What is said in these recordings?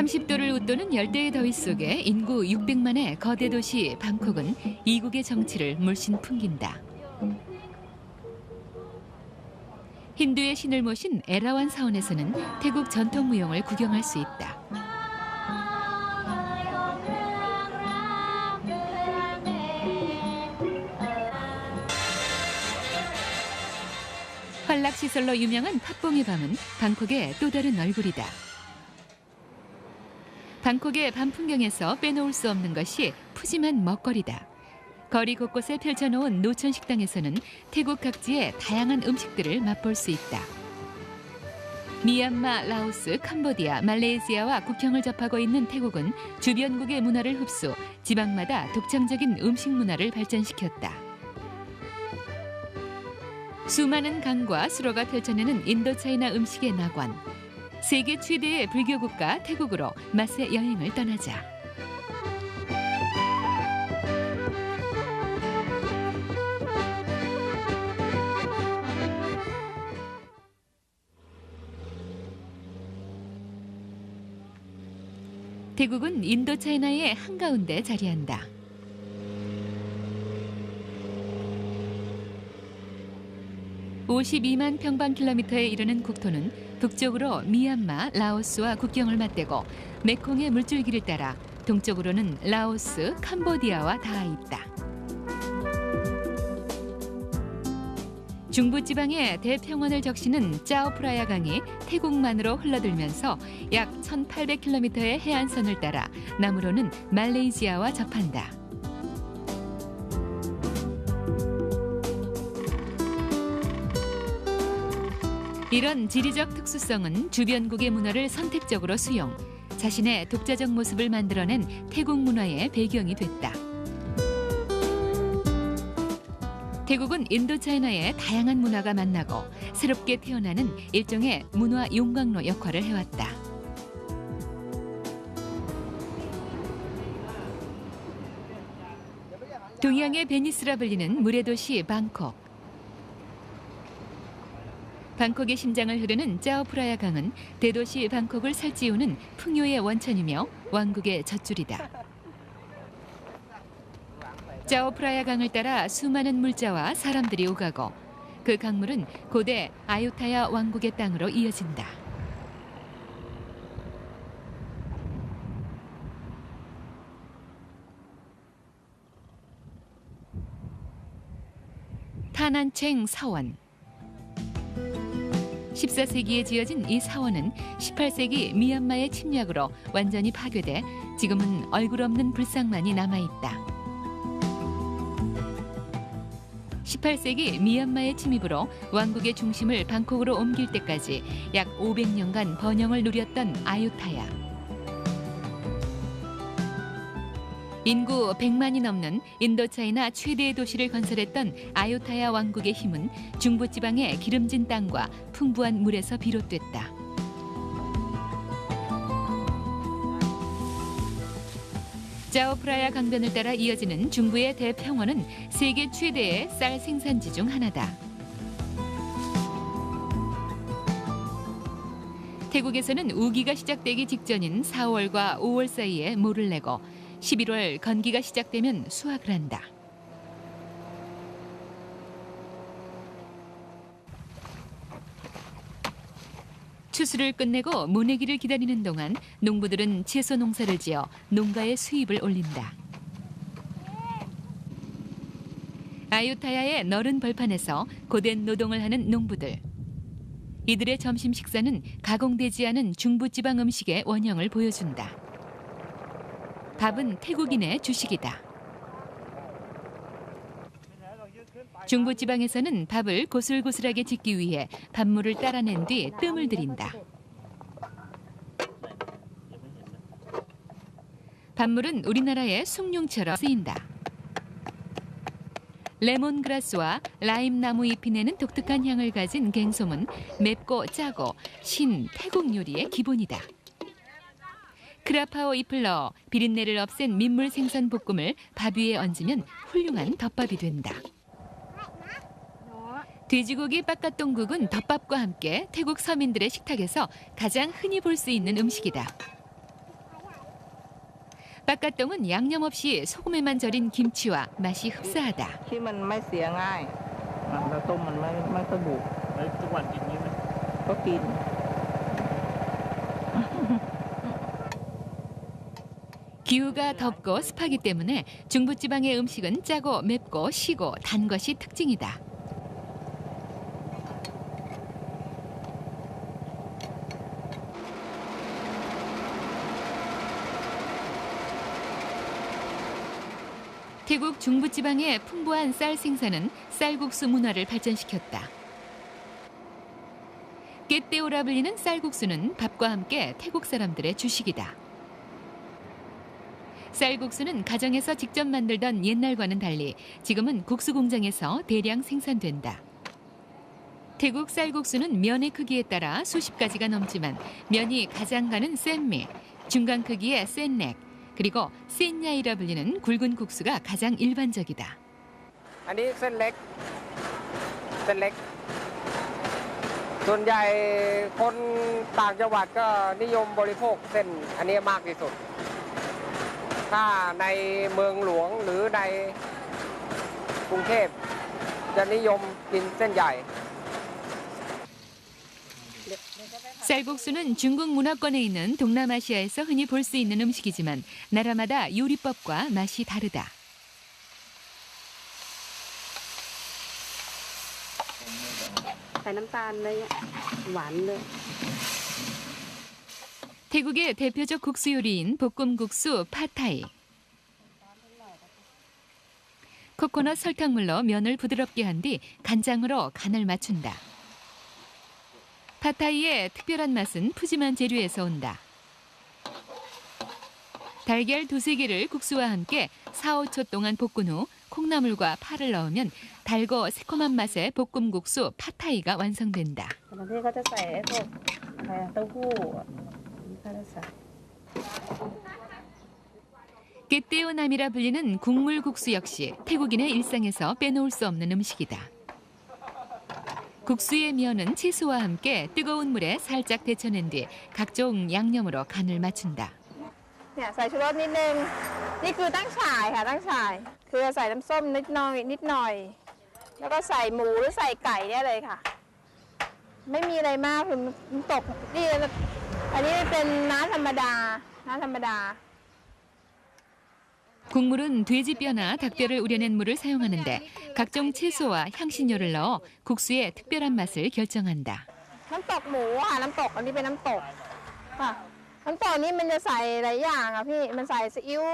30도를 웃도는 열대의 더위 속에 인구 600만의 거대 도시 방콕은 이국의 정치를 물씬 풍긴다. 힌두의 신을 모신 에라완 사원에서는 태국 전통 무용을 구경할 수 있다. 환락시설로 유명한 팟봉의 밤은 방콕의 또 다른 얼굴이다. 방콕의 밤 풍경에서 빼놓을 수 없는 것이 푸짐한 먹거리다. 거리 곳곳에 펼쳐놓은 노천 식당에서는 태국 각지의 다양한 음식들을 맛볼 수 있다. 미얀마, 라오스, 캄보디아, 말레이시아와 국경을 접하고 있는 태국은 주변국의 문화를 흡수, 지방마다 독창적인 음식 문화를 발전시켰다. 수많은 강과 수로가 펼쳐내는 인도차이나 음식의 낙원. 세계 최대의 불교 국가 태국으로 맛의 여행을 떠나자. 태국은 인도차이나의 한가운데 자리한다. (52만) 평방킬로미터에 이르는 국토는 북쪽으로 미얀마, 라오스와 국경을 맞대고 메콩의 물줄기를 따라 동쪽으로는 라오스, 캄보디아와 닿아 있다. 중부지방의 대평원을 적시는 짜오프라야 강이 태국만으로 흘러들면서 약 1,800km의 해안선을 따라 남으로는 말레이시아와 접한다. 이런 지리적 특수성은 주변국의 문화를 선택적으로 수용, 자신의 독자적 모습을 만들어낸 태국 문화의 배경이 됐다. 태국은 인도차이나의 다양한 문화가 만나고 새롭게 태어나는 일종의 문화 용광로 역할을 해왔다. 동양의 베니스라 불리는 물의 도시 방콕. 방콕의 심장을 흐르는 짜오프라야 강은 대도시 방콕을 살찌우는 풍요의 원천이며 왕국의 젖줄이다. 짜오프라야 강을 따라 수많은 물자와 사람들이 오가고 그 강물은 고대 아유타야 왕국의 땅으로 이어진다. 타난챙 사원. 14세기에 지어진 이 사원은 18세기 미얀마의 침략으로 완전히 파괴돼 지금은 얼굴 없는 불상만이 남아있다. 18세기 미얀마의 침입으로 왕국의 중심을 방콕으로 옮길 때까지 약 500년간 번영을 누렸던 아유타야. 인구 100만이 넘는 인도차이나 최대의 도시를 건설했던 아유타야 왕국의 힘은 중부지방의 기름진 땅과 풍부한 물에서 비롯됐다. 짜오프라야 강변을 따라 이어지는 중부의 대평원은 세계 최대의 쌀 생산지 중 하나다. 태국에서는 우기가 시작되기 직전인 4월과 5월 사이에 모를 내고 11월 건기가 시작되면 수확을 한다. 추수를 끝내고 모내기를 기다리는 동안 농부들은 채소 농사를 지어 농가의 수입을 올린다. 아유타야의 너른 벌판에서 고된 노동을 하는 농부들. 이들의 점심 식사는 가공되지 않은 중부지방 음식의 원형을 보여준다. 밥은 태국인의 주식이다. 중부지방에서는 밥을 고슬고슬하게 짓기 위해 밥물을 따라낸 뒤 뜸을 들인다. 밥물은 우리나라의 숭늉처럼 쓰인다. 레몬그라스와 라임나무 잎이 내는 독특한 향을 가진 갱솜은 맵고 짜고 신 태국 요리의 기본이다. 크라파오 잎을 넣어 비린내를 없앤 민물 생선 볶음을 밥 위에 얹으면 훌륭한 덮밥이 된다. 돼지고기 빡가똥국은 덮밥과 함께 태국 서민들의 식탁에서 가장 흔히 볼 수 있는 음식이다. 빡가똥은 양념 없이 소금에만 절인 김치와 맛이 흡사하다. ที่มันไม่เสียง่ายเราต้มมันไม่ค่อยบุก ทุกวันกินนี้ไหม ก็กิน 기후가 덥고 습하기 때문에 중부지방의 음식은 짜고 맵고 시고 단 것이 특징이다. 태국 중부지방의 풍부한 쌀 생산은 쌀국수 문화를 발전시켰다. 깨떼오라 불리는 쌀국수는 밥과 함께 태국 사람들의 주식이다. 쌀국수는 가정에서 직접 만들던 옛날과는 달리 지금은 국수 공장에서 대량 생산된다. 태국 쌀국수는 면의 크기에 따라 수십 가지가 넘지만 면이 가장 가는 센미, 중간 크기의 센넥, 그리고 센야이라 불리는 굵은 국수가 가장 일반적이다. อันนี้เส้นเล็กส่วนใหญ่คนต่างจังหวัดก็นิยมบริโภคเส้นอันนี้มากที่สุดถ้าในเมืองหลวงหรือในกรุงเทพจะนิยมกินเส้นใหญ่ 쌀국수는 중국 문화권에 있는 동남아시아에서 흔히 볼 수 있는 음식이지만 나라마다 요리법과 맛이 다르다. 태국의 대표적 국수 요리인 볶음국수 팟타이. 코코넛 설탕물로 면을 부드럽게 한 뒤 간장으로 간을 맞춘다. 팟타이의 특별한 맛은 푸짐한 재료에서 온다. 달걀 2~3개를 국수와 함께 4~5초 동안 볶은 후 콩나물과 파를 넣으면 달고 새콤한 맛의 볶음국수 팟타이가 완성된다. 깨떼오남이라 불리는 국물국수 역시 태국인의 일상에서 빼놓을 수 없는 음식이다. 국수의 면은 채소와 함께 뜨거운 물에 살짝 데쳐낸 뒤 각종 양념으로 간을 맞춘다. เนี่ยใส่ชูรสนิดนึงนี่คือตั้งฉ่ายค่ะตั้งฉ่ายคือใส่น้ำส้มนิดหน่อยแล้วก็ใส่หมูหรือใส่ไก่เนี่ยเลยค่ะไม่มีอะไรมากคือมันตกนี่อันนี้เป็นน้ำธรรมดา 국물은 돼지뼈나 닭뼈를 우려낸 물을 사용하는데 각종 채소와 향신료를 넣어 국수의 특별한 맛을 결정한다. น้ำตกหมูค่ะน้ำตกอันนี้เป็นน้ำตกค่ะน้ำตกนี้มันจะใส่หลายอย่างอ่ะพี่มันใส่ซีอิ๊ว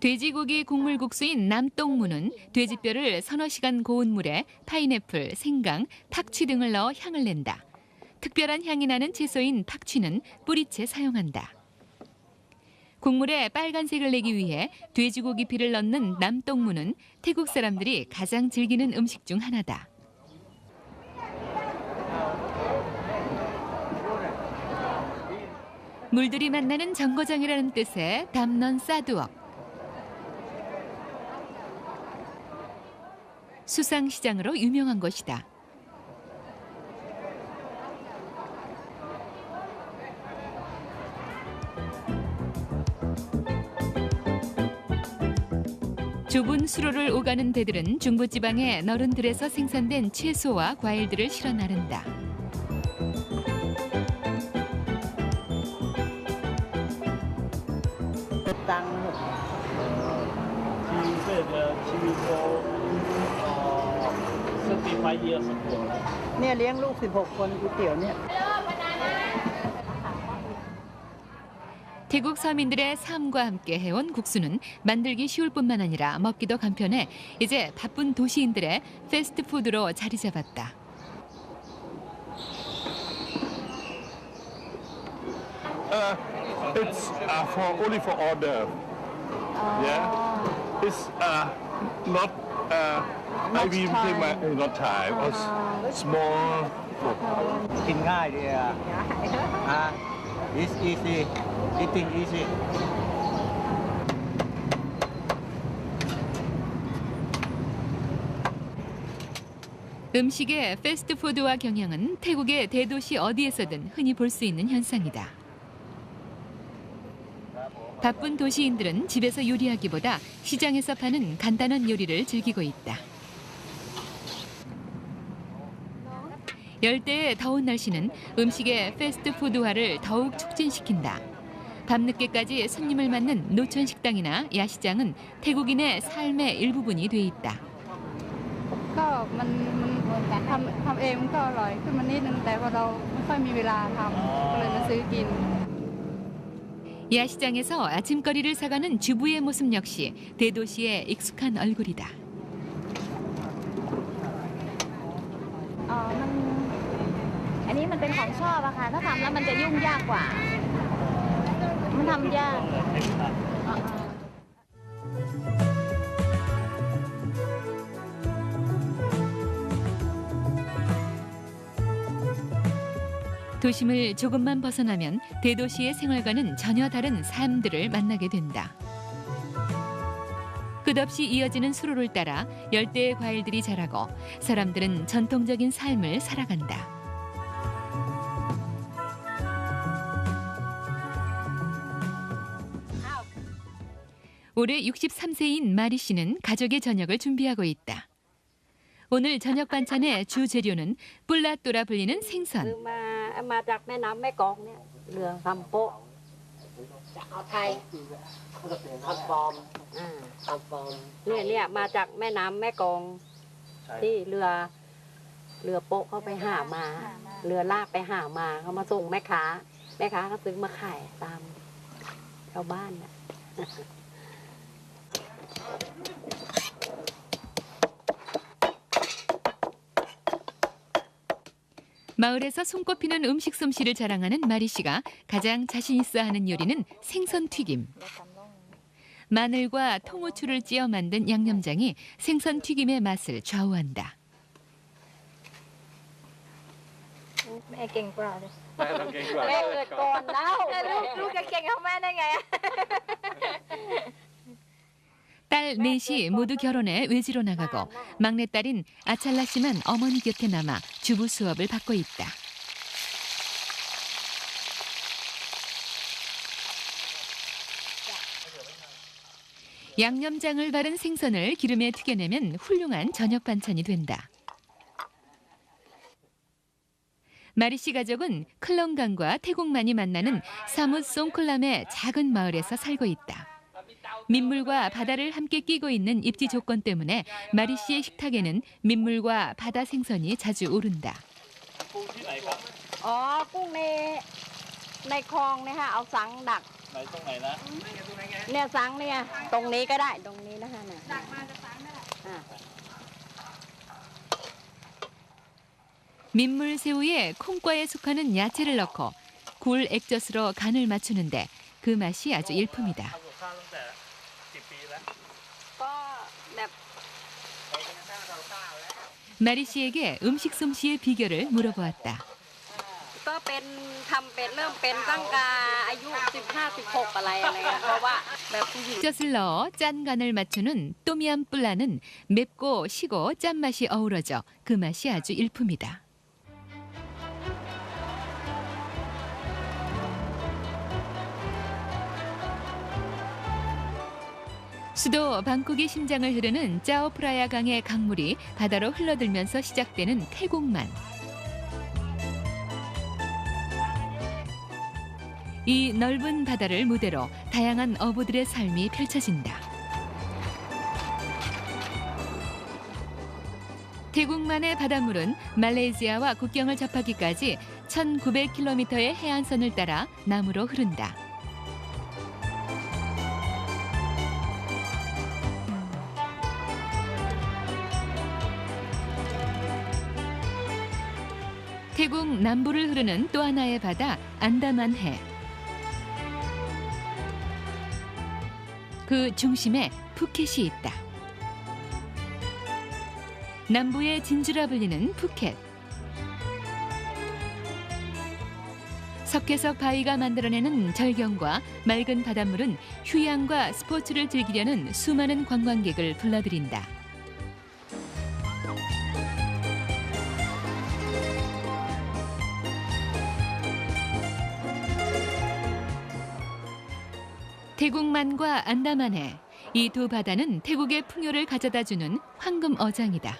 돼지고기 국물국수인 남똥무는 돼지뼈를 서너 시간 고운 물에 파인애플, 생강, 팍취 등을 넣어 향을 낸다. 특별한 향이 나는 채소인 팍취는 뿌리채 사용한다. 국물에 빨간색을 내기 위해 돼지고기 피를 넣는 남똥무는 태국 사람들이 가장 즐기는 음식 중 하나다. 물들이 만나는 정거장이라는 뜻의 담넌 사두억. 수상시장으로 유명한 곳이다. 좁은 수로를 오가는 배들은 중부지방의 너른 들에서 생산된 채소와 과일들을 실어 나른다.เนี่ยเลี้ยงลูก16 คนก๋วยเตี๋ยวเนี่ย 태국 서민들의 삶과 함께 해온 국수는 만들기 쉬울 뿐만 아니라 먹기도 간편해 이제 바쁜 도시인들의 패스트푸드로 자리 잡았다. It's only for order. Yeah, it's not. I will take my not time. Small. กินง่ายดีอ่ะit's easy eating easy 음식의 패스트푸드화 경향은 태국의 대도시 어디에서든 흔히 볼 수 있는 현상이다. 바쁜 도시인들은 집에서 요리하기보다 시장에서 파는 간단한 요리를 즐기고 있다. 열대의 더운 날씨는 음식의 패스트푸드화를 더욱 촉진시킨다. 밤늦게까지 손님을 맞는 노천 식당이나 야시장은 태국인의 삶의 일부분이 돼 있다. ก็มันทำเองมันก็อร่อยขึ้นมานิดนึงแต่ว่าเราไม่ค่อยมีเวลาทำก็เลยมาซื้อกิน 야시장에서 아침거리를 사가는 주부의 모습 역시 대도시의 익숙한 얼굴이다. อันนี้มันเป็นของชอบอะค่ะถ้าทำแล้วมันจะยุ่งยากกว่ามันทำยาก 도심을 조금만 벗어나면 대도시의 생활과는 전혀 다른 삶들을 만나게 된다. 끝없이 이어지는 수로를 따라 열대의 과일들이 자라고 사람들은 전통적인 삶을 살아간다. 올해 63세인 마리 씨는 가족의 저녁을 준비하고 있다. 오늘 저녁 반찬의 주 재료는 뿔라또라 불리는 생선. มาจากแม่น้ำแม่กลองเนี่ยเรือทำโป๊ะเอาไทยทำฟอร์มเนี่ยมาจากแม่น้ำแม่กลองที่เรือโป๊ะเขาไปหามาเรือลากไปหามาเขามาส่งแม่ค้าก็ซื้อมาขายตามชาวบ้านน่ะ 마을에서 손꼽히는 음식 솜씨를 자랑하는 마리 씨가 가장 자신 있어 하는 요리는 생선 튀김. 마늘과 통후추를 찧어 만든 양념장이 생선 튀김의 맛을 좌우한다. แม่เก่งกว่าเลย แม่เกิดก่อนแล้ว ลูกจะเก่งเท่าแม่ได้ไง 딸 넷이 모두 결혼해 외지로 나가고 막내딸인 아찰라 씨만 어머니 곁에 남아 주부 수업을 받고 있다. 양념장을 바른 생선을 기름에 튀겨내면 훌륭한 저녁 반찬이 된다. 마리 씨 가족은 클렁강과 태국만이 만나는 사뭇 송클람의 작은 마을에서 살고 있다. 민물과 바다를 함께 끼고 있는 입지 조건 때문에 마리 씨의 식탁에는 민물과 바다 생선이 자주 오른다. อ๋อกุ้งในคลองเนี่ยค่ะเอาสังดัก ไหนตรงไหนนะ เนี่ยสังเนี่ยตรงนี้ก็ได้ตรงนี้นะคะเนี่ยดักมาจะสังได้ 민물 새우에 콩과에 속하는 야채를 넣고 굴 액젓으로 간을 맞추는데 그 맛이 아주 일품이다. ก็แบบ 마리 씨에게 음식 솜씨의 비결을 물어보았다. ก็เป็นทำเป็นเริ่มเป็นตั้งแต่อายุ15-16อะไรเงี้ยเพราะว่าแบบผู้หญิง 액젓을 넣어 짠 간을 맞추는 또미암 뿔라는 맵고 시고 짠맛이 어우러져 그 맛이 아주 일품이다. 수도 방콕의 심장을 흐르는 짜오프라야 강의 강물이 바다로 흘러들면서 시작되는 태국만. 이 넓은 바다를 무대로 다양한 어부들의 삶이 펼쳐진다. 태국만의 바닷물은 말레이시아와 국경을 접하기까지 1900km의 해안선을 따라 남으로 흐른다. 태국 남부를 흐르는 또 하나의 바다 안다만해. 그 중심에 푸켓이 있다. 남부의 진주라 불리는 푸켓. 석회석 바위가 만들어내는 절경과 맑은 바닷물은 휴양과 스포츠를 즐기려는 수많은 관광객을 불러들인다. 태국만과 안다만해 이 두 바다는 태국의 풍요를 가져다주는 황금 어장이다.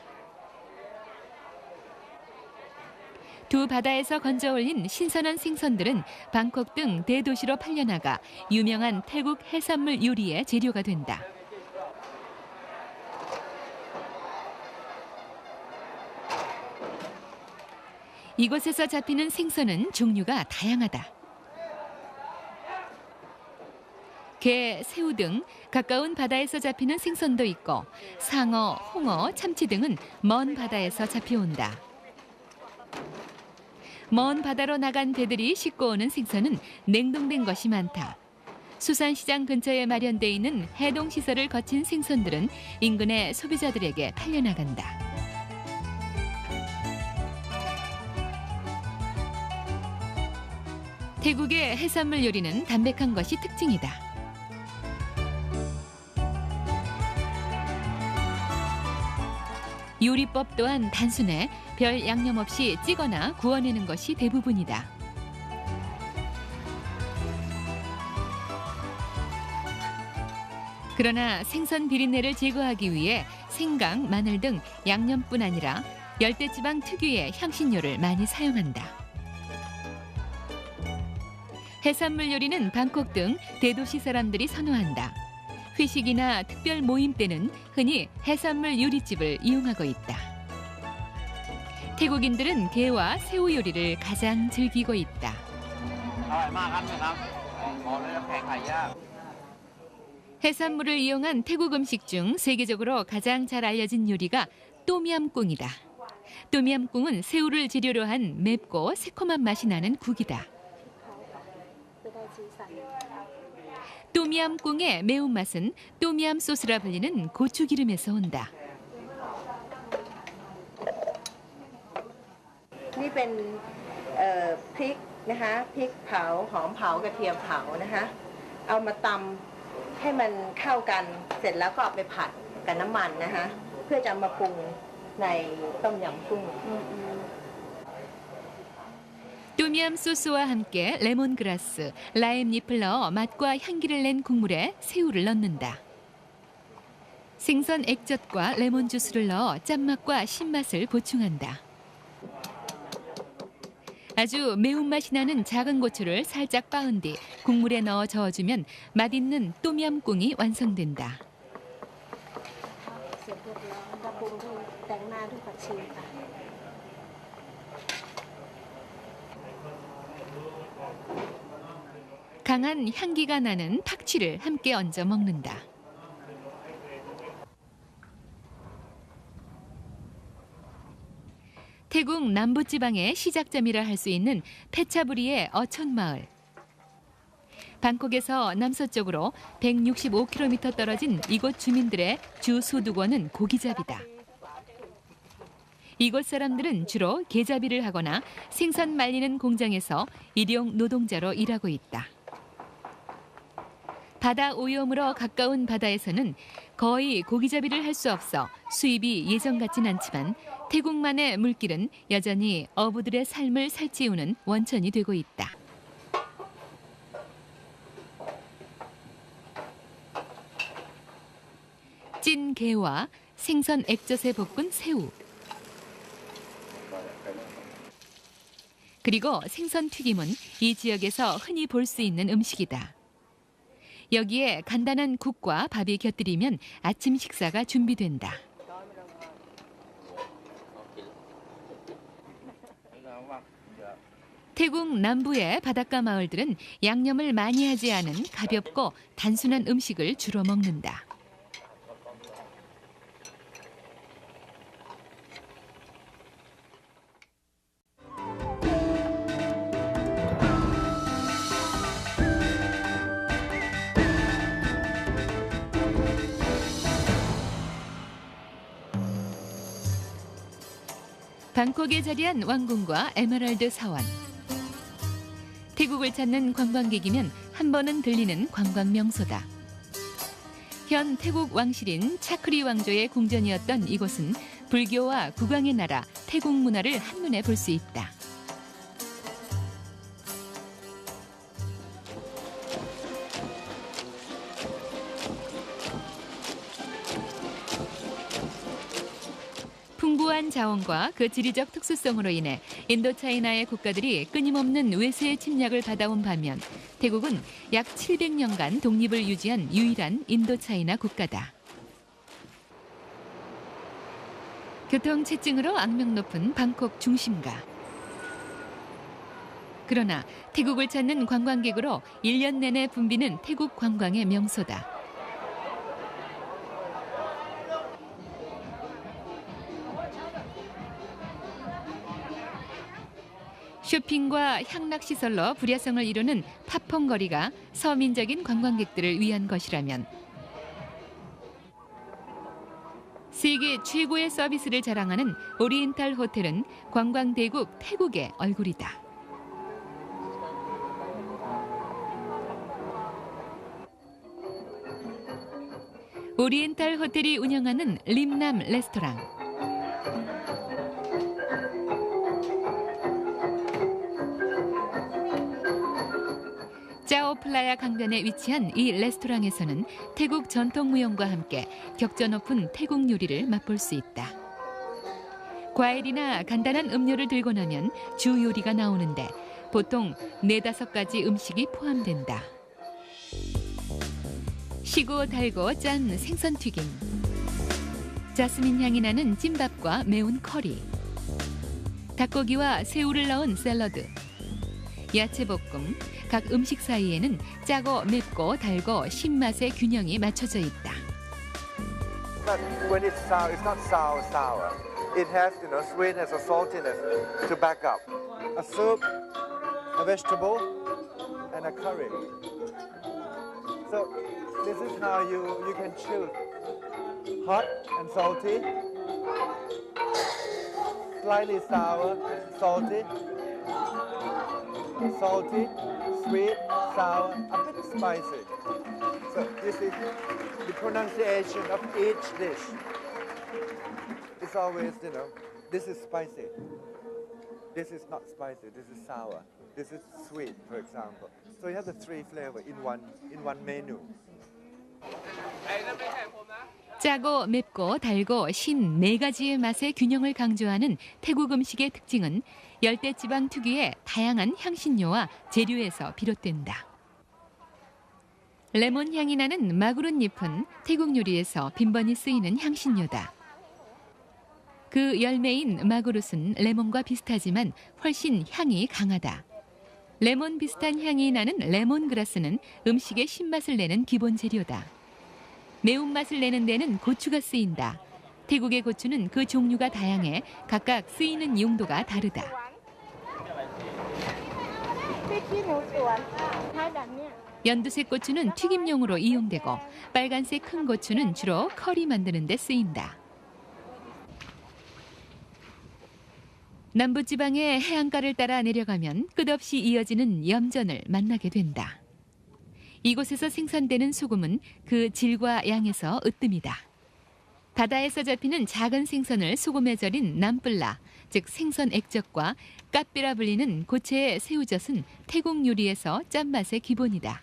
두 바다에서 건져올린 신선한 생선들은 방콕 등 대도시로 팔려나가 유명한 태국 해산물 요리의 재료가 된다. 이곳에서 잡히는 생선은 종류가 다양하다. 게, 새우 등 가까운 바다에서 잡히는 생선도 있고 상어, 홍어, 참치 등은 먼 바다에서 잡혀온다. 먼 바다로 나간 배들이 싣고 오는 생선은 냉동된 것이 많다. 수산시장 근처에 마련돼 있는 해동시설을 거친 생선들은 인근의 소비자들에게 팔려나간다. 태국의 해산물 요리는 담백한 것이 특징이다. 요리법 또한 단순해 별 양념 없이 찌거나 구워내는 것이 대부분이다. 그러나 생선 비린내를 제거하기 위해 생강, 마늘 등 양념뿐 아니라 열대지방 특유의 향신료를 많이 사용한다. 해산물 요리는 방콕 등 대도시 사람들이 선호한다. 회식이나 특별 모임 때는 흔히 해산물 요리집을 이용하고 있다. 태국인들은 게와 새우 요리를 가장 즐기고 있다. 해산물을 이용한 태국 음식 중 세계적으로 가장 잘 알려진 요리가 또미암꿍이다. 또미암꿍은 새우를 재료로 한 맵고 새콤한 맛이 나는 국이다. 또미암꿍의 매운맛은 또미암 소스라 불리는 고추기름에서 온다. นี่เป็นพริกนะคะพริกเผาหอมเผากระเทียมเผานะคะเอามาตำให้มันเข้ากันเสร็จแล้วก็เอาไปผัดกับน้ำมันนะคะเพื่อจะเอามาปรุงในต้มยำกุ้ง 또미암 소스와 함께 레몬그라스, 라임잎을 넣어 맛과 향기를 낸 국물에 새우를 넣는다. 생선 액젓과 레몬 주스를 넣어 짠맛과 신맛을 보충한다. 아주 매운맛이 나는 작은 고추를 살짝 빻은 뒤 국물에 넣어 저어주면 맛있는 또미암꿍이 완성된다. 강한 향기가 나는 팍치를 함께 얹어 먹는다. 태국 남부지방의 시작점이라 할 수 있는 페차부리의 어촌마을. 방콕에서 남서쪽으로 165km 떨어진 이곳 주민들의 주 소득원은 고기잡이다. 이곳 사람들은 주로 게잡이를 하거나 생선 말리는 공장에서 일용 노동자로 일하고 있다. 바다 오염으로 가까운 바다에서는 거의 고기잡이를 할 수 없어 수입이 예전 같진 않지만 태국만의 물길은 여전히 어부들의 삶을 살찌우는 원천이 되고 있다. 찐 게와 생선 액젓에 볶은 새우, 그리고 생선 튀김은 이 지역에서 흔히 볼 수 있는 음식이다. 여기에 간단한 국과 밥이 곁들이면 아침 식사가 준비된다. 태국 남부의 바닷가 마을들은 양념을 많이 하지 않은 가볍고 단순한 음식을 주로 먹는다. 방콕에 자리한 왕궁과 에메랄드 사원. 태국을 찾는 관광객이면 한 번은 들리는 관광 명소다. 현 태국 왕실인 차크리 왕조의 궁전이었던 이곳은 불교와 국왕의 나라 태국 문화를 한눈에 볼 수 있다. 한정한 자원과 그 지리적 특수성으로 인해 인도차이나의 국가들이 끊임없는 외세의 침략을 받아온 반면 태국은 약 700년간 독립을 유지한 유일한 인도차이나 국가다. 교통체증으로 악명 높은 방콕 중심가. 그러나 태국을 찾는 관광객으로 1년 내내 붐비는 태국 관광의 명소다. 쇼핑과 향락시설로 불야성을 이루는 팝퐁거리가 서민적인 관광객들을 위한 것이라면 세계 최고의 서비스를 자랑하는 오리엔탈 호텔은 관광대국 태국의 얼굴이다. 오리엔탈 호텔이 운영하는 림남 레스토랑. 짜오플라야 강변에 위치한 이 레스토랑에서는 태국 전통 무용과 함께 격전 높은 태국 요리를 맛볼 수 있다. 과일이나 간단한 음료를 들고 나면 주 요리가 나오는데 보통 4-5가지 음식이 포함된다. 시고 달고 짠 생선튀김, 자스민 향이 나는 찜밥과 매운 커리, 닭고기와 새우를 넣은 샐러드, 야채볶음, 각 음식 사이에는 짜고 맵고 달고 신맛의 균형이 맞춰져 있다. But when it's sour, it's not sour. It has, sweetness or saltiness to back up. A soup, a vegetable, and a curry. So this is how you can choose. Hot and salty, slightly sour, salty, sweet, sour, a bit spicy. So this is the pronunciation of each dish. It's always, this is spicy. This is not spicy. This is sour. This is sweet, for example. So you have the 3 flavors in one menu. 짜고 맵고 달고 신 4가지의 맛의 균형을 강조하는 태국 음식의 특징은 열대지방 특유의 다양한 향신료와 재료에서 비롯된다. 레몬 향이 나는 마구름잎은 태국 요리에서 빈번히 쓰이는 향신료다. 그 열매인 마구룻은 레몬과 비슷하지만 훨씬 향이 강하다. 레몬 비슷한 향이 나는 레몬그라스는 음식의 신맛을 내는 기본 재료다. 매운맛을 내는 데는 고추가 쓰인다. 태국의 고추는 그 종류가 다양해 각각 쓰이는 용도가 다르다. 연두색 고추는 튀김용으로 이용되고 빨간색 큰 고추는 주로 커리 만드는 데 쓰인다. 남부지방의 해안가를 따라 내려가면 끝없이 이어지는 염전을 만나게 된다. 이곳에서 생산되는 소금은 그 질과 양에서 으뜸이다. 바다에서 잡히는 작은 생선을 소금에 절인 남뿔라, 즉 생선 액젓과 까삐라 불리는 고체의 새우젓은 태국 요리에서 짠맛의 기본이다.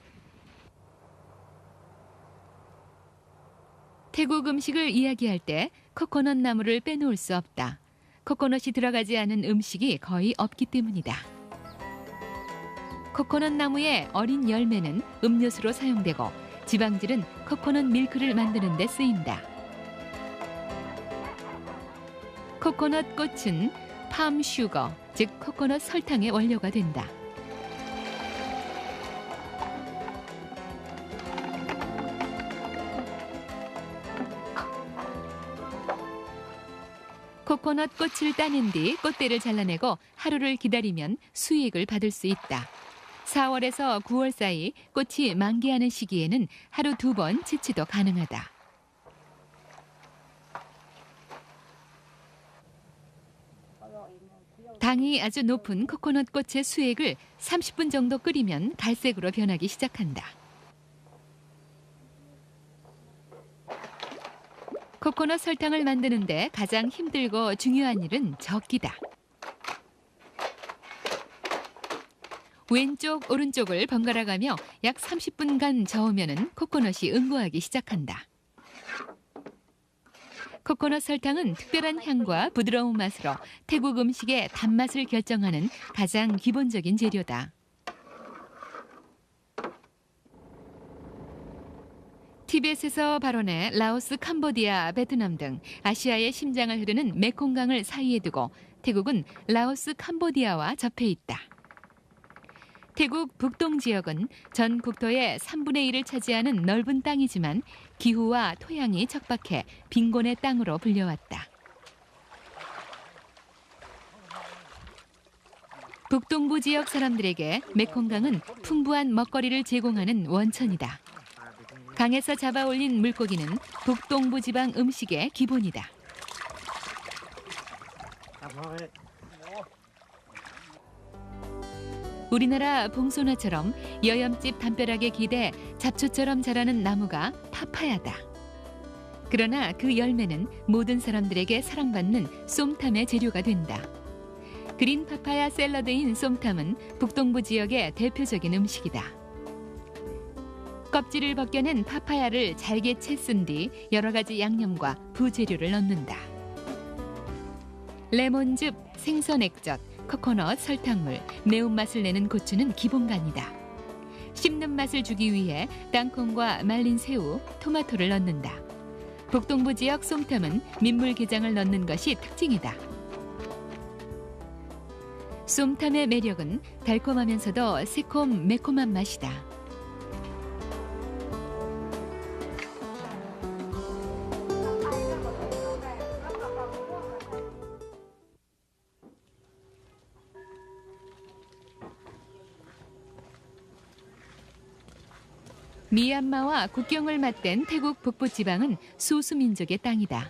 태국 음식을 이야기할 때 코코넛 나무를 빼놓을 수 없다. 코코넛이 들어가지 않은 음식이 거의 없기 때문이다. 코코넛 나무의 어린 열매는 음료수로 사용되고 지방질은 코코넛 밀크를 만드는 데 쓰인다. 코코넛 꽃은 팜 슈거, 즉 코코넛 설탕의 원료가 된다. 코코넛 꽃을 따낸 뒤 꽃대를 잘라내고 하루를 기다리면 수익을 받을 수 있다. 4월에서 9월 사이 꽃이 만개하는 시기에는 하루 2번 채취도 가능하다. 당이 아주 높은 코코넛 꽃의 수액을 30분 정도 끓이면 갈색으로 변하기 시작한다. 코코넛 설탕을 만드는데 가장 힘들고 중요한 일은 저기다. 왼쪽 오른쪽을 번갈아가며 약 30분간 저으면 코코넛이 응고하기 시작한다. 코코넛 설탕은 특별한 향과 부드러운 맛으로 태국 음식의 단맛을 결정하는 가장 기본적인 재료다. 티벳에서 발원해 라오스, 캄보디아, 베트남 등 아시아의 심장을 흐르는 메콩강을 사이에 두고 태국은 라오스, 캄보디아와 접해 있다. 태국 북동 지역은 전 국토의 3분의 1을 차지하는 넓은 땅이지만 기후와 토양이 척박해 빈곤의 땅으로 불려왔다. 북동부 지역 사람들에게 메콩강은 풍부한 먹거리를 제공하는 원천이다. 강에서 잡아올린 물고기는 북동부 지방 음식의 기본이다. 우리나라 봉소나처럼 여염집 담벼락에 기대 잡초처럼 자라는 나무가 파파야다. 그러나 그 열매는 모든 사람들에게 사랑받는 쏨탐의 재료가 된다. 그린 파파야 샐러드인 쏨탐은 북동부 지역의 대표적인 음식이다. 껍질을 벗겨낸 파파야를 잘게 채 쓴 뒤 여러 가지 양념과 부재료를 넣는다. 레몬즙, 생선 액젓, 코코넛, 설탕물, 매운맛을 내는 고추는 기본간이다. 씹는 맛을 주기 위해 땅콩과 말린 새우, 토마토를 넣는다. 북동부 지역 쏨탐은 민물게장을 넣는 것이 특징이다. 쏨탐의 매력은 달콤하면서도 새콤, 매콤한 맛이다. 미얀마와 국경을 맞댄 태국 북부 지방은 소수민족의 땅이다.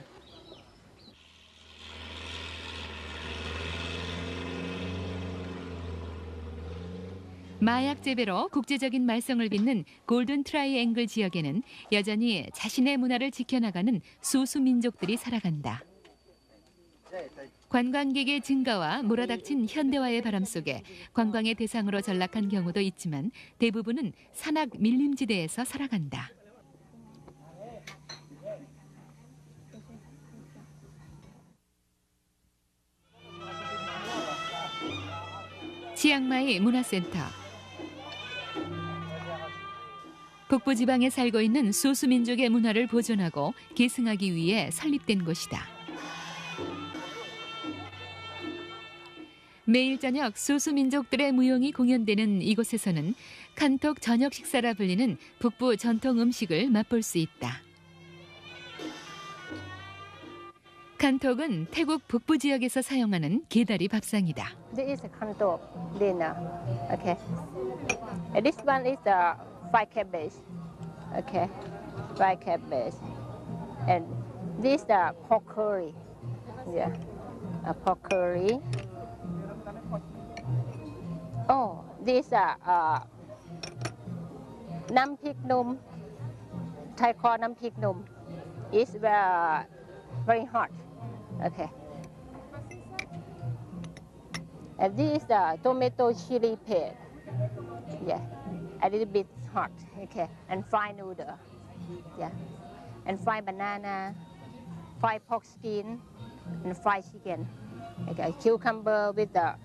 마약 재배로 국제적인 말썽을 빚는 골든 트라이앵글 지역에는 여전히 자신의 문화를 지켜나가는 소수민족들이 살아간다. 관광객의 증가와 몰아닥친 현대화의 바람 속에 관광의 대상으로 전락한 경우도 있지만 대부분은 산악 밀림지대에서 살아간다. 치앙마이 문화센터. 북부지방에 살고 있는 소수민족의 문화를 보존하고 계승하기 위해 설립된 곳이다. 매일 저녁 소수민족들의 무용이 공연되는 이곳에서는 칸톡 저녁 식사라 불리는 북부 전통 음식을 맛볼 수 있다. 칸톡은 태국 북부 지역에서 사용하는 게다리 밥상이다. This is a kantok dinner. Okay. And this one is the fried cabbage. Okay. Fried cabbage. And this the pork curry. Yeah. A pork curry. Oh, this nam phik num. Thai call nam phik num. It's very hot. Okay. And this is the tomato chili paste. Yeah. A little bit hot. Okay. And fried noodle. Yeah. And fried banana, fried pork skin, and fried chicken. Okay. Cucumber with the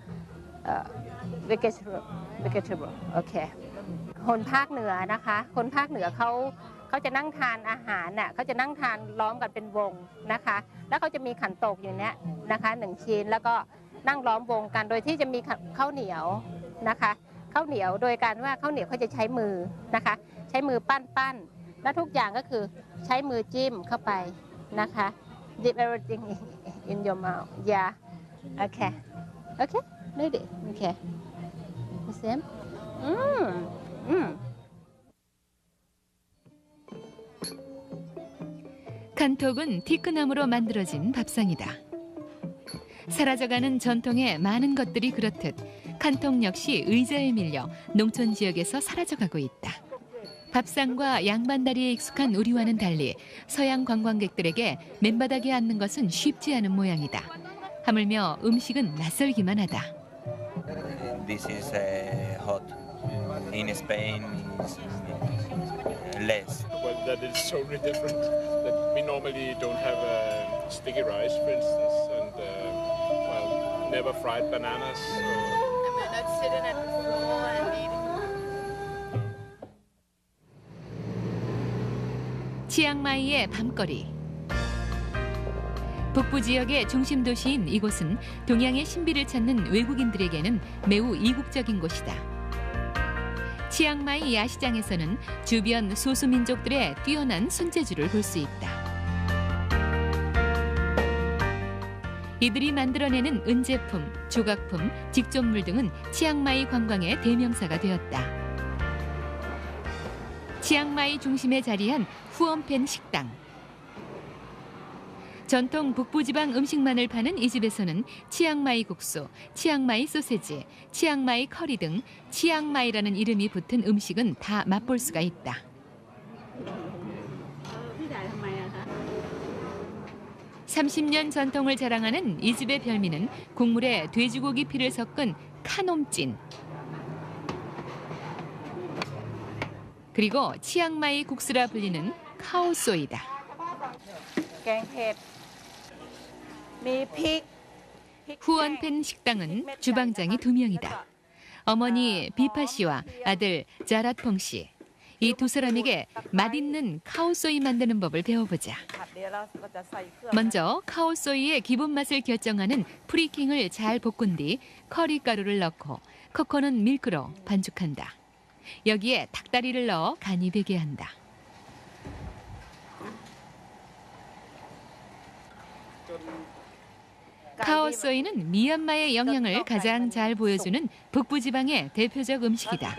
vegetable. Okay. คนภาคเหนือนะคะคนภาคเหนือเขาจะนั่งทานอาหารน่ะเขาจะนั่งทานล้อมกันเป็นวงนะคะแล้วเขาจะมีขันโตกอย่างนี้นะคะ1ชิ้นแล้วก็นั่งล้อมวงกันโดยที่จะมีข้าวเหนียวนะคะข้าวเหนียวโดยการว่าข้าวเหนียวเขาจะใช้มือนะคะใช้มือปั้นแล้วทุกอย่างก็คือใช้มือจิ้มเข้าไปนะคะ dip everything in your mouth yeah okay okay ready okay the same 칸톡은 티크나무로 만들어진 밥상이다. 사라져가는 전통의 많은 것들이 그렇듯 칸톡 역시 의자에 밀려 농촌 지역에서 사라져가고 있다. 밥상과 양반다리에 익숙한 우리와는 달리 서양 관광객들에게 맨바닥에 앉는 것은 쉽지 않은 모양이다. 하물며 음식은 낯설기만 하다. This is hot. In Spain, it's less. Well, that is totally different. That we normally don't have sticky rice, for instance, and well, never fried bananas. And we're not sitting at the floor and eating. 치앙마이의 밤거리. 북부 지역의 중심 도시인 이곳은 동양의 신비를 찾는 외국인들에게는 매우 이국적인 곳이다. 치앙마이 야시장에서는 주변 소수민족들의 뛰어난 손재주를 볼 수 있다. 이들이 만들어내는 은제품, 조각품, 직존물 등은 치앙마이 관광의 대명사가 되었다. 치앙마이 중심에 자리한 후엄펜 식당. 전통 북부지방 음식만을 파는 이 집에서는 치앙마이 국수, 치앙마이 소세지, 치앙마이 커리 등 치앙마이라는 이름이 붙은 음식은 다 맛볼 수가 있다. 30년 전통을 자랑하는 이 집의 별미는 국물에 돼지고기 피를 섞은 카놈찐. 그리고 치앙마이 국수라 불리는 카오소이다. 후원펜 식당은 주방장이 2명이다. 어머니 비파 씨와 아들 자랏펑 씨. 이 두 사람에게 맛있는 카오소이 만드는 법을 배워보자. 먼저 카오소이의 기본 맛을 결정하는 프리킹을 잘 볶은 뒤 커리 가루를 넣고 코코넛 밀크로 반죽한다. 여기에 닭다리를 넣어 간이 배게 한다. 카오소이는 미얀마의 영향을 가장 잘 보여주는 북부지방의 대표적 음식이다.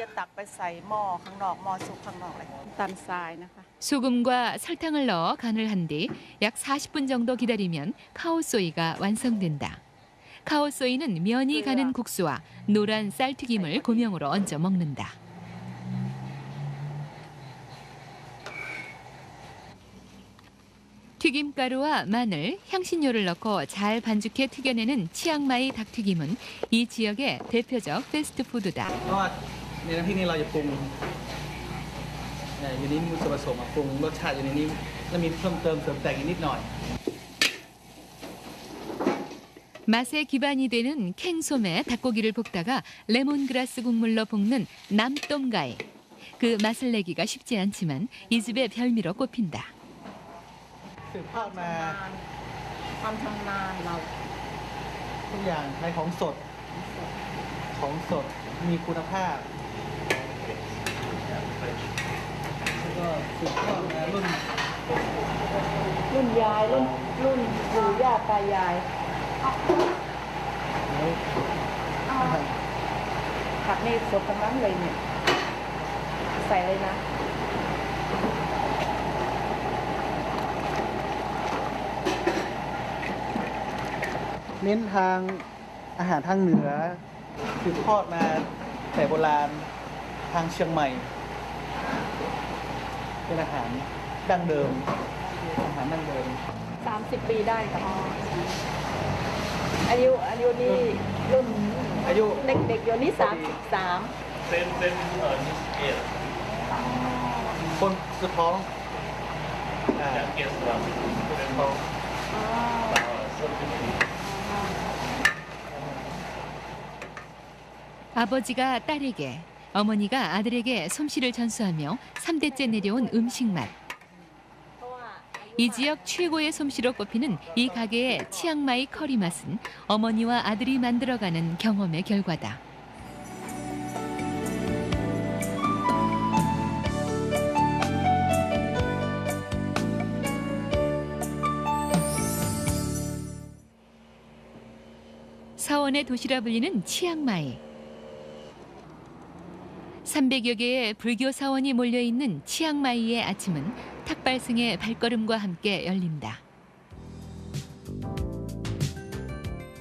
소금과 설탕을 넣어 간을 한 뒤 약 40분 정도 기다리면 카오소이가 완성된다. 카오소이는 면이 가는 국수와 노란 쌀튀김을 고명으로 얹어 먹는다. 튀김가루와 마늘, 향신료를 넣고 잘 반죽해 튀겨내는 치앙마이 닭튀김은 이 지역의 대표적 패스트푸드다. ในน้ำพริกนี่เราจะปรุงอยู่นี้มีส่วนผสมปรุงรสชาติอยู่ในนี้แล้วมีเพิ่มเติมเสริมแต่งอีกนิดหน่อย 맛의 기반이 되는 캥솜에 닭고기를 볶다가 레몬그라스 국물로 볶는 남똠가이. 그 맛을 내기가 쉽지 않지만 이 집의 별미로 꼽힌다. สืบทอดมาความชำนาญเราทุกอย่างใช้ของสดมีคุณภาพแล้วก็สืบทอดมารุ่นยายรุ่นปู่ย่าตายายผักนี่สดทั้งนั้นเลยเนี่ยใส่เลยนะ เน้นทางอาหารทางเหนือสืบทอดมาแต่โบราณทางเชียงใหม่เป็นอาหารดั้งเดิม30 ปีได้ค่ะอายุนี่รุ่นเด็กๆอยู่นี่33เป็นคนสุดท้องเกียรติศักดิ์เป็นท้อง 아버지가 딸에게, 어머니가 아들에게 솜씨를 전수하며 3대째 내려온 음식맛. 이 지역 최고의 솜씨로 꼽히는 이 가게의 치앙마이 커리 맛은 어머니와 아들이 만들어가는 경험의 결과다. 사원의 도시라 불리는 치앙마이. 300여 개의 불교 사원이 몰려있는 치앙마이의 아침은 탁발승의 발걸음과 함께 열린다.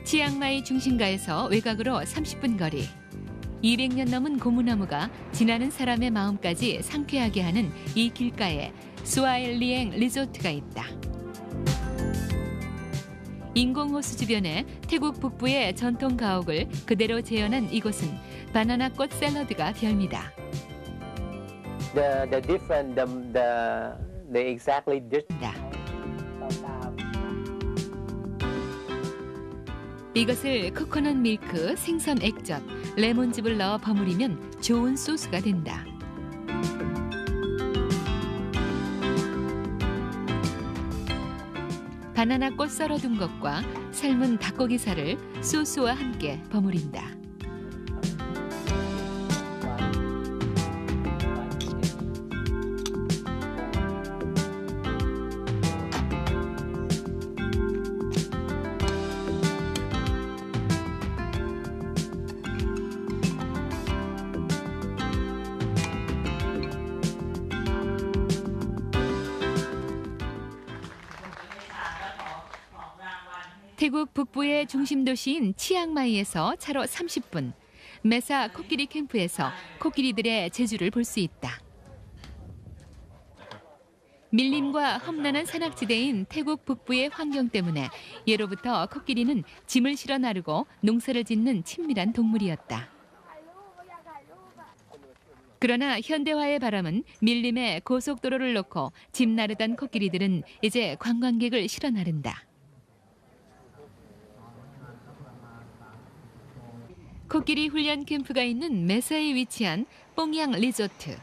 치앙마이 중심가에서 외곽으로 30분 거리. 200년 넘은 고무나무가 지나는 사람의 마음까지 상쾌하게 하는 이 길가에 수아엘리엥 리조트가 있다. 인공호수 주변에 태국 북부의 전통 가옥을 그대로 재현한 이곳은 바나나꽃 샐러드가 별미다. the different the exactly different. 이것을 코코넛 밀크, 생선 액젓, 레몬즙을 넣어 버무리면 좋은 소스가 된다. 바나나 꽃 썰어둔 것과 삶은 닭고기살을 소스와 함께 버무린다. 태국 북부의 중심 도시인 치앙마이에서 차로 30분, 메사 코끼리 캠프에서 코끼리들의 재주를 볼 수 있다. 밀림과 험난한 산악지대인 태국 북부의 환경 때문에 예로부터 코끼리는 짐을 실어 나르고 농사를 짓는 친밀한 동물이었다. 그러나 현대화의 바람은 밀림에 고속도로를 놓고 짐 나르던 코끼리들은 이제 관광객을 실어 나른다. 코끼리 훈련 캠프가 있는 메사에 위치한 뽕양 리조트.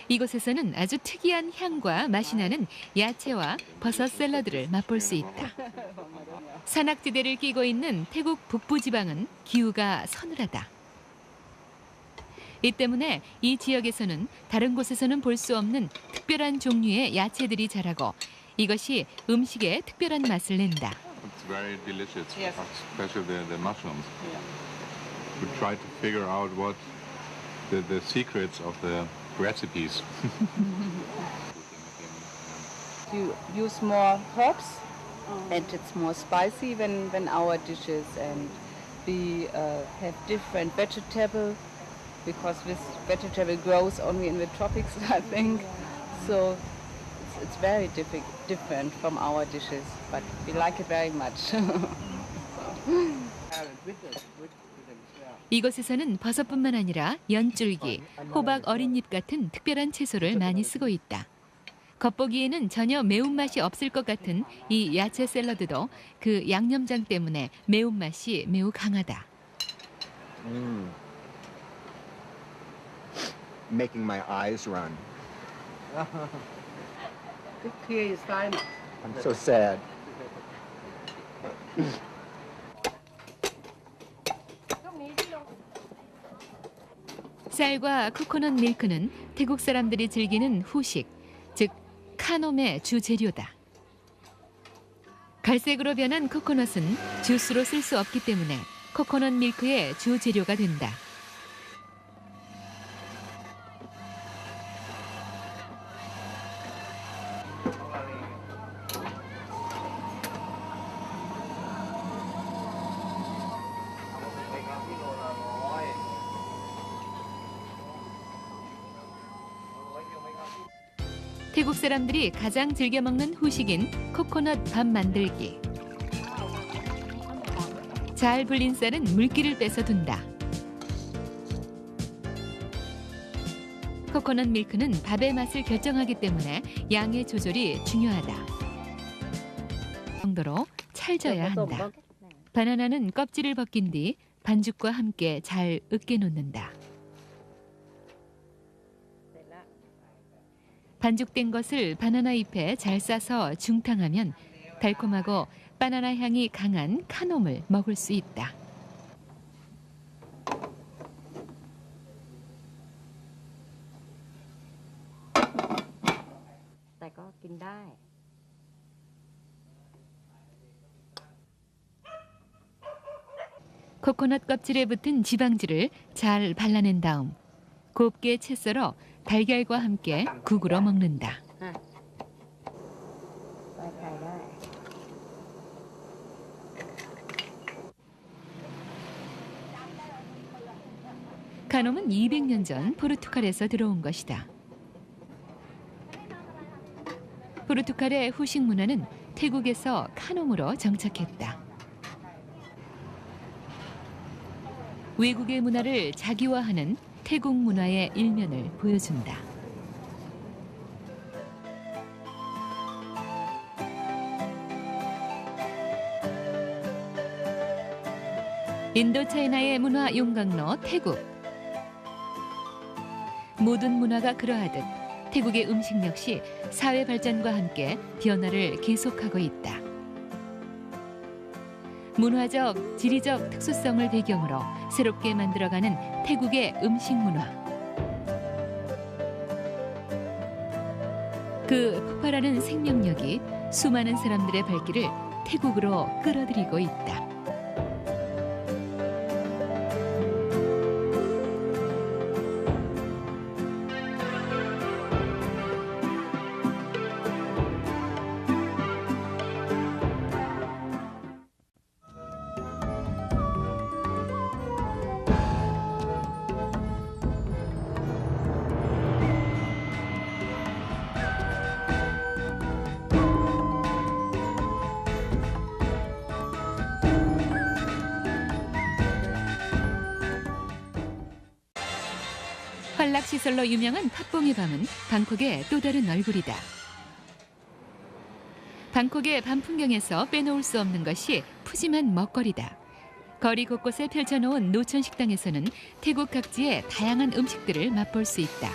이곳에서는 아주 특이한 향과 맛이 나는 야채와 버섯 샐러드를 맛볼 수 있다. 산악지대를 끼고 있는 태국 북부 지방은 기후가 서늘하다. 이 때문에 이 지역에서는 다른 곳에서는 볼 수 없는 특별한 종류의 야채들이 자라고 이것이 음식에 특별한 맛을 낸다. It's very delicious, especially the mushrooms. We try to figure out what the secrets of the recipes. You use more herbs, and it's more spicy than our dishes. And we have different vegetable, because this vegetable grows only in the tropics, I think. So it's very different from our dishes, but we like it very much. 이곳에서는 버섯뿐만 아니라 연줄기, 호박 어린잎 같은 특별한 채소를 많이 쓰고 있다. 겉보기에는 전혀 매운맛이 없을 것 같은 이 야채 샐러드도 그 양념장 때문에 매운맛이 매우 강하다. Making my eyes run. I'm so sad. 쌀과 코코넛 밀크는 태국 사람들이 즐기는 후식, 즉 카놈의 주 재료다. 갈색으로 변한 코코넛은 주스로 쓸 수 없기 때문에 코코넛 밀크의 주 재료가 된다. 태국 사람들이 가장 즐겨 먹는 후식인 코코넛 밥 만들기. 잘 불린 쌀은 물기를 빼서 둔다. 코코넛 밀크는 밥의 맛을 결정하기 때문에 양의 조절이 중요하다. 정도로 찰져야 한다. 바나나는 껍질을 벗긴 뒤 반죽과 함께 잘 으깨 놓는다. 반죽된 것을 바나나 잎에 잘 싸서 중탕하면 달콤하고 바나나 향이 강한 카놈을 먹을 수 있다. 코코넛 껍질에 붙은 지방질을 잘 발라낸 다음 곱게 채 썰어 달걀과 함께 국으로 먹는다. 카놈은 200년 전 포르투갈에서 들어온 것이다. 포르투갈의 후식 문화는 태국에서 카놈으로 정착했다. 외국의 문화를 자기화하는 태국 문화의 일면을 보여준다. 인도차이나의 문화 용광로 태국. 모든 문화가 그러하듯 태국의 음식 역시 사회 발전과 함께 변화를 계속하고 있다. 문화적, 지리적 특수성을 배경으로 새롭게 만들어가는 태국의 음식 문화. 그 폭발하는 생명력이 수많은 사람들의 발길을 태국으로 끌어들이고 있다. 환락시설로 유명한 팟봉의 밤은 방콕의 또 다른 얼굴이다. 방콕의 밤 풍경에서 빼놓을 수 없는 것이 푸짐한 먹거리다. 거리 곳곳에 펼쳐놓은 노천 식당에서는 태국 각지의 다양한 음식들을 맛볼 수 있다.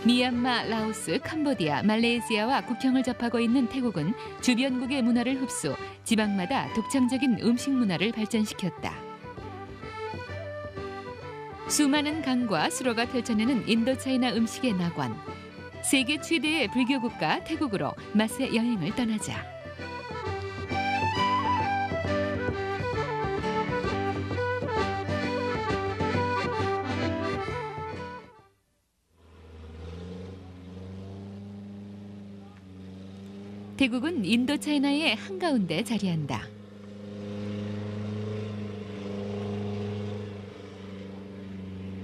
미얀마, 라오스, 캄보디아, 말레이시아와 국경을 접하고 있는 태국은 주변국의 문화를 흡수, 지방마다 독창적인 음식 문화를 발전시켰다. 수많은 강과 수로가 펼쳐내는 인도차이나 음식의 낙원. 세계 최대의 불교 국가 태국으로 맛의 여행을 떠나자. 태국은 인도차이나의 한가운데 자리한다.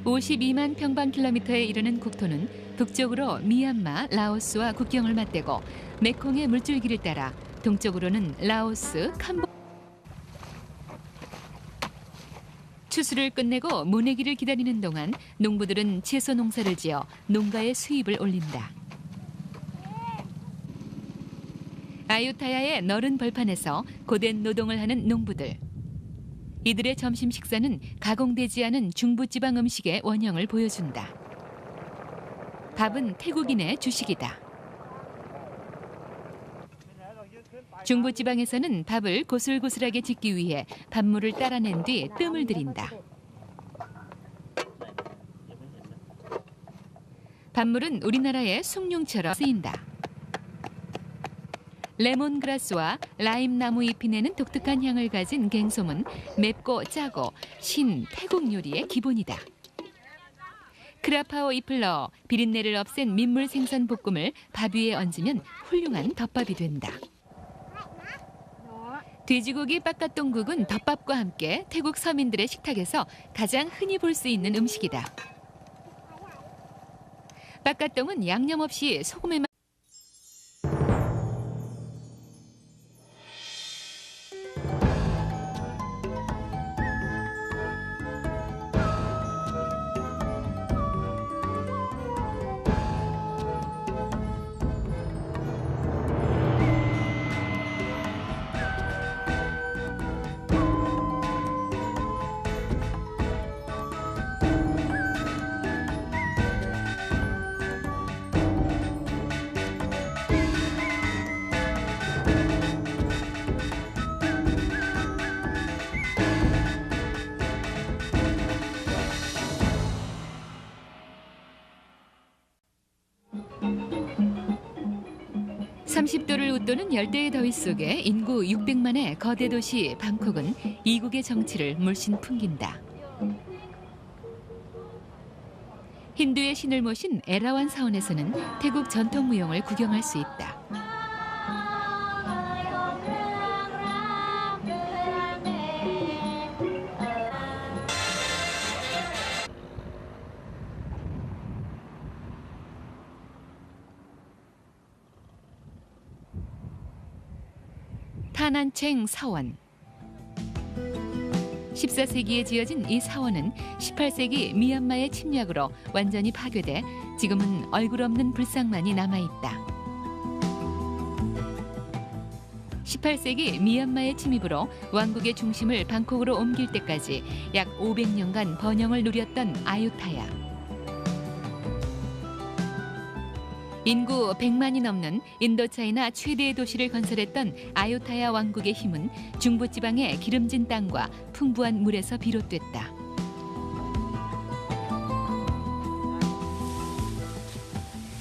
(52만) 평방킬로미터에 이르는 국토는 북쪽으로 미얀마, 라오스와 국경을 맞대고 메콩의 물줄기를 따라 동쪽으로는 라오스, 추수를 끝내고 모내기를 기다리는 동안 농부들은 채소 농사를 지어 농가의 수입을 올린다. 아유타야의 너른 벌판에서 고된 노동을 하는 농부들. 이들의 점심 식사는 가공되지 않은 중부지방 음식의 원형을 보여준다. 밥은 태국인의 주식이다. 중부지방에서는 밥을 고슬고슬하게 짓기 위해 밥물을 따라낸 뒤 뜸을 들인다. 밥물은 우리나라의 숭늉처럼 쓰인다. 레몬그라스와 라임나무 잎이 내는 독특한 향을 가진 갱솜은 맵고 짜고 신 태국 요리의 기본이다. 크라파오 잎을 넣어 비린내를 없앤 민물 생선 볶음을 밥 위에 얹으면 훌륭한 덮밥이 된다. 돼지고기 빡가똥국은 덮밥과 함께 태국 서민들의 식탁에서 가장 흔히 볼 수 있는 음식이다. 빡가똥은 양념 없이 소금에만 (30도를 웃도는 열대의 더위 속에 인구 600만의 거대 도시 방콕은 이국의 정치를 물씬 풍긴다. 힌두의 신을 모신 에라완 사원에서는 태국 전통 무용을 구경할 수 있다. 타난챙 사원. 14세기에 지어진 이 사원은 18세기 미얀마의 침략으로 완전히 파괴돼 지금은 얼굴 없는 불상만이 남아있다. 18세기 미얀마의 침입으로 왕국의 중심을 방콕으로 옮길 때까지 약 500년간 번영을 누렸던 아유타야. 인구 100만이 넘는 인도차이나 최대의 도시를 건설했던 아유타야 왕국의 힘은 중부지방의 기름진 땅과 풍부한 물에서 비롯됐다.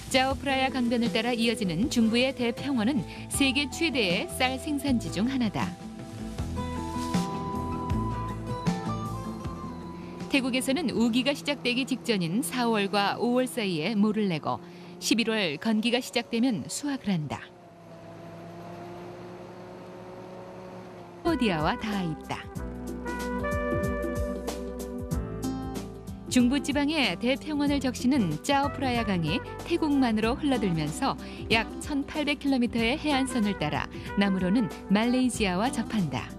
짜오프라야 강변을 따라 이어지는 중부의 대평원은 세계 최대의 쌀 생산지 중 하나다. 태국에서는 우기가 시작되기 직전인 4월과 5월 사이에 모를 내고 11월 건기가 시작되면 수확을 한다. 캄보디아와 닿아 있다. 중부지방의 대평원을 적시는 짜오프라야 강이 태국만으로 흘러들면서 약 1800km의 해안선을 따라 남으로는 말레이시아와 접한다.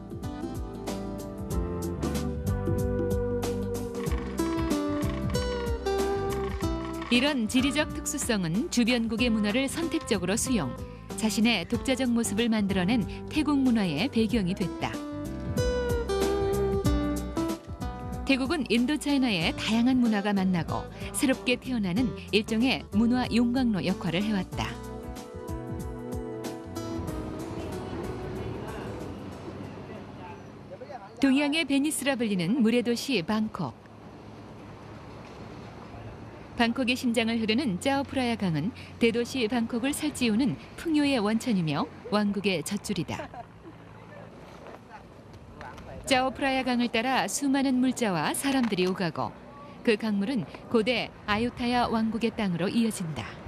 이런 지리적 특수성은 주변국의 문화를 선택적으로 수용, 자신의 독자적 모습을 만들어낸 태국 문화의 배경이 됐다. 태국은 인도차이나의 다양한 문화가 만나고 새롭게 태어나는 일종의 문화 용광로 역할을 해왔다. 동양의 베니스라 불리는 물의 도시 방콕. 방콕의 심장을 흐르는 짜오프라야 강은 대도시 방콕을 살찌우는 풍요의 원천이며 왕국의 젖줄이다. 짜오프라야 강을 따라 수많은 물자와 사람들이 오가고 그 강물은 고대 아유타야 왕국의 땅으로 이어진다.